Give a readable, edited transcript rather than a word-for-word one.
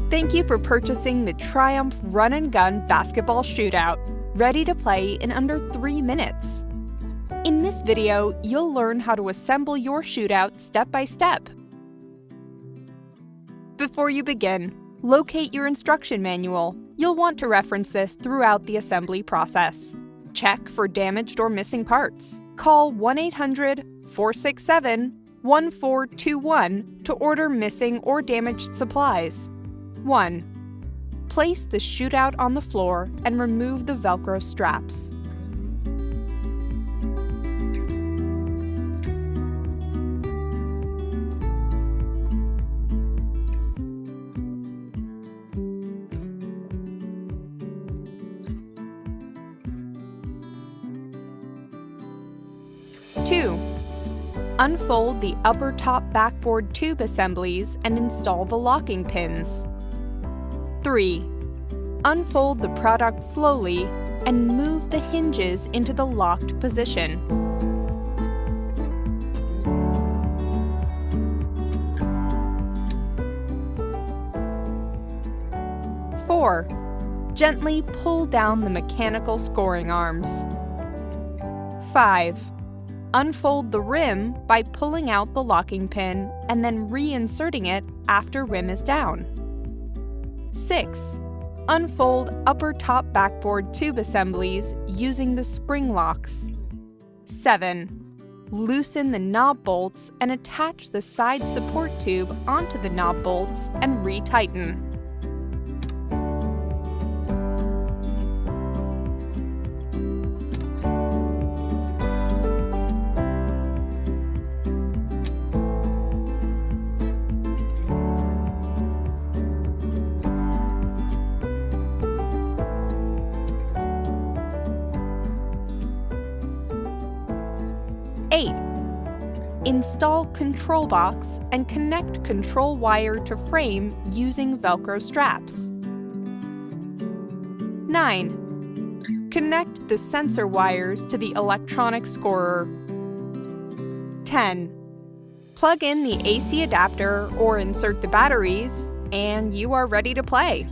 Thank you for purchasing the Triumph Run-N-Gun Basketball Shootout, ready to play in under 3 minutes. In this video, you'll learn how to assemble your shootout step by step. Before you begin, locate your instruction manual. You'll want to reference this throughout the assembly process. Check for damaged or missing parts. Call 1-800-467-1421 to order missing or damaged supplies. 1. Place the shootout on the floor and remove the Velcro straps. 2. Unfold the upper top backboard tube assemblies and install the locking pins. 3. Unfold the product slowly and move the hinges into the locked position. 4. Gently pull down the mechanical scoring arms. 5. Unfold the rim by pulling out the locking pin and then reinserting it after rim is down. 6. Unfold upper top backboard tube assemblies using the spring locks. 7. Loosen the knob bolts and attach the side support tube onto the knob bolts and retighten. 8. Install control box and connect control wire to frame using Velcro straps. 9. Connect the sensor wires to the electronic scorer. 10. Plug in the AC adapter or insert the batteries, and you are ready to play.